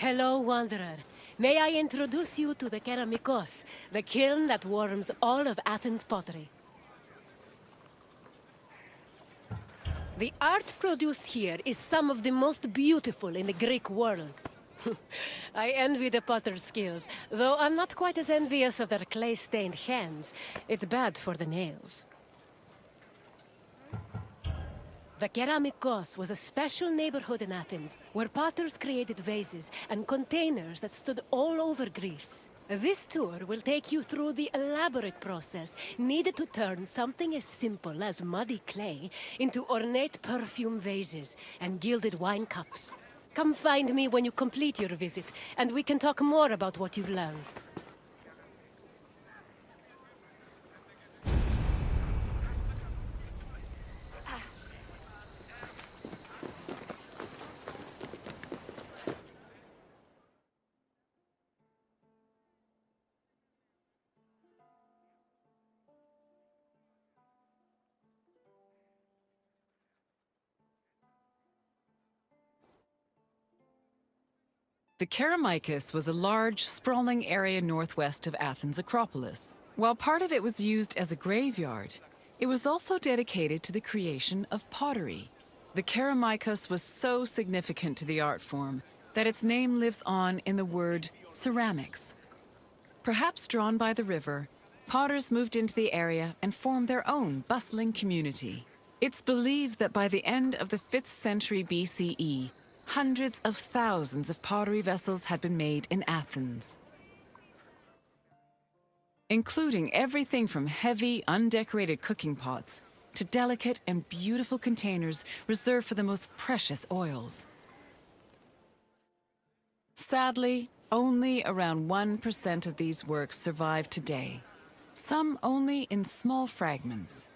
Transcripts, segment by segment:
Hello, Wanderer. May I introduce you to the Caramicus, the kiln that warms all of Athens' pottery. The art produced here is some of the most beautiful in the Greek world. I envy the potter's skills, though I'm not quite as envious of their clay-stained hands. It's bad for the nails. The Caramicus was a special neighborhood in Athens, where potters created vases and containers that stood all over Greece. This tour will take you through the elaborate process needed to turn something as simple as muddy clay into ornate perfume vases and gilded wine cups. Come find me when you complete your visit, and we can talk more about what you've learned. The Caramicus was a large, sprawling area northwest of Athens' Acropolis. While part of it was used as a graveyard, it was also dedicated to the creation of pottery. The Caramicus was so significant to the art form that its name lives on in the word ceramics. Perhaps drawn by the river, potters moved into the area and formed their own bustling community. It's believed that by the end of the 5th century BCE, hundreds of thousands of pottery vessels had been made in Athens, including everything from heavy, undecorated cooking pots to delicate and beautiful containers reserved for the most precious oils. Sadly, only around 1% of these works survive today, some only in small fragments.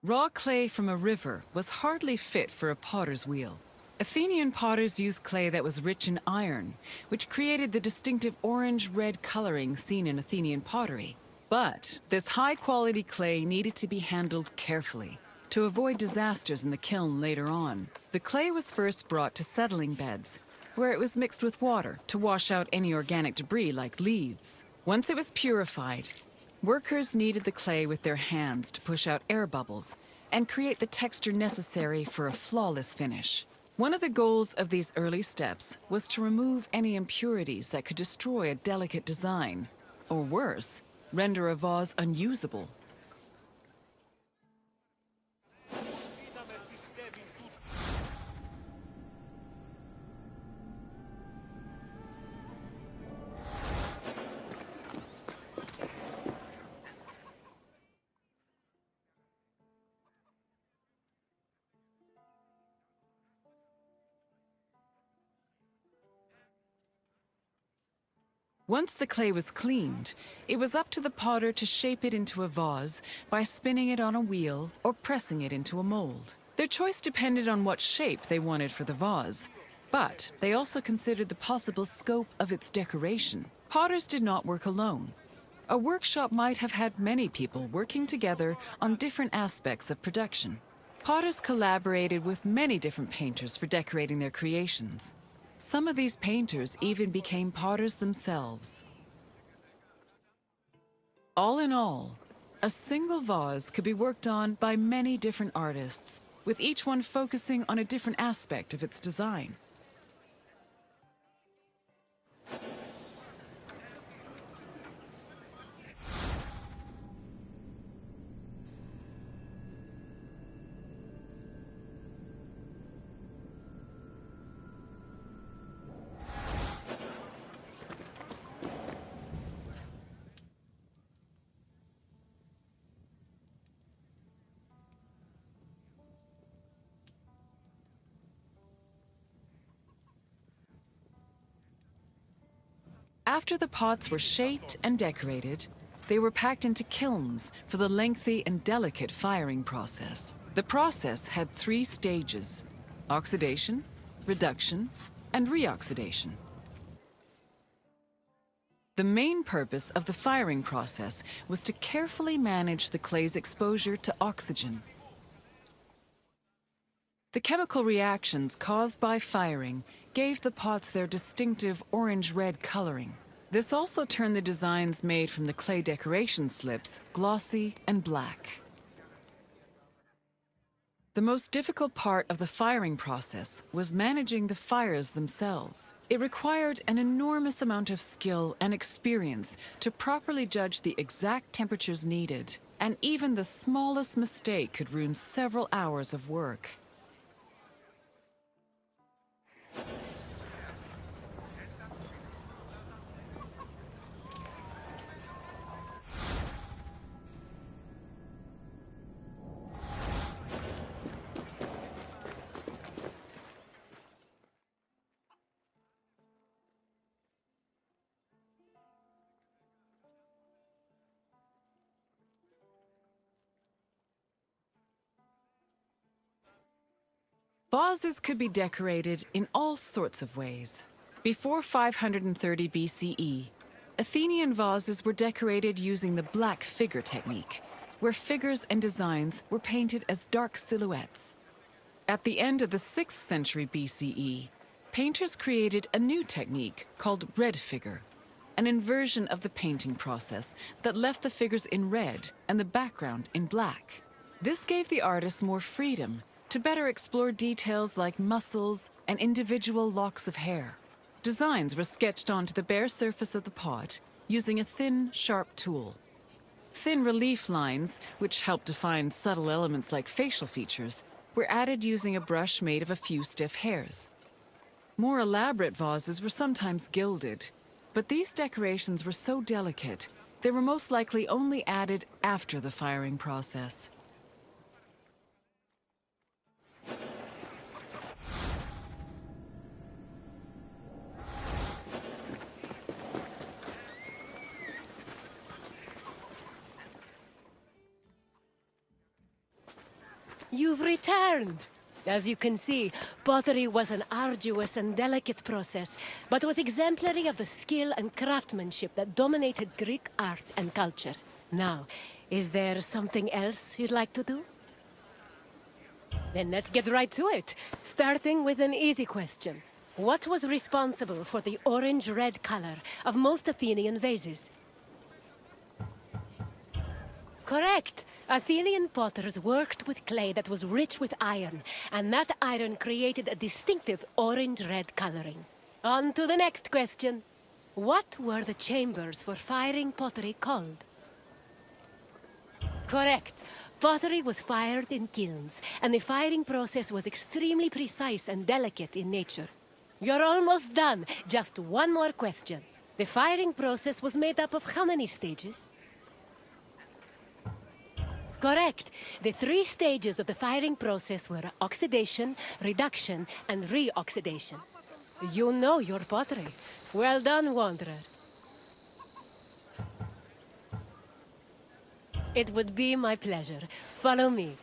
Raw clay from a river was hardly fit for a potter's wheel. Athenian potters used clay that was rich in iron, which created the distinctive orange-red coloring seen in Athenian pottery. But this high-quality clay needed to be handled carefully to avoid disasters in the kiln later on. The clay was first brought to settling beds, where it was mixed with water to wash out any organic debris like leaves. Once it was purified, workers kneaded the clay with their hands to push out air bubbles and create the texture necessary for a flawless finish. One of the goals of these early steps was to remove any impurities that could destroy a delicate design, or worse, render a vase unusable. Once the clay was cleaned, it was up to the potter to shape it into a vase by spinning it on a wheel or pressing it into a mold. Their choice depended on what shape they wanted for the vase, but they also considered the possible scope of its decoration. Potters did not work alone. A workshop might have had many people working together on different aspects of production. Potters collaborated with many different painters for decorating their creations. Some of these painters even became potters themselves. All in all, a single vase could be worked on by many different artists, with each one focusing on a different aspect of its design. After the pots were shaped and decorated, they were packed into kilns for the lengthy and delicate firing process. The process had 3 stages: oxidation, reduction, and reoxidation. The main purpose of the firing process was to carefully manage the clay's exposure to oxygen. The chemical reactions caused by firing gave the pots their distinctive orange-red coloring. This also turned the designs made from the clay decoration slips glossy and black. The most difficult part of the firing process was managing the fires themselves. It required an enormous amount of skill and experience to properly judge the exact temperatures needed, and even the smallest mistake could ruin several hours of work. Vases could be decorated in all sorts of ways. Before 530 BCE, Athenian vases were decorated using the black figure technique, where figures and designs were painted as dark silhouettes. At the end of the 6th century BCE, painters created a new technique called red figure, an inversion of the painting process that left the figures in red and the background in black. This gave the artist more freedom to better explore details like muscles and individual locks of hair. Designs were sketched onto the bare surface of the pot using a thin, sharp tool. Thin relief lines, which helped define subtle elements like facial features, were added using a brush made of a few stiff hairs. More elaborate vases were sometimes gilded, but these decorations were so delicate, they were most likely only added after the firing process. You've returned! As you can see, pottery was an arduous and delicate process, but was exemplary of the skill and craftsmanship that dominated Greek art and culture. Now, is there something else you'd like to do? Then let's get right to it, starting with an easy question. What was responsible for the orange-red color of most Athenian vases? Correct! Athenian potters worked with clay that was rich with iron, and that iron created a distinctive orange-red coloring. On to the next question. What were the chambers for firing pottery called? Correct. Pottery was fired in kilns, and the firing process was extremely precise and delicate in nature. You're almost done. Just one more question. The firing process was made up of how many stages? Correct. The 3 stages of the firing process were oxidation, reduction, and reoxidation. You know your pottery. Well done, Wanderer. It would be my pleasure. Follow me.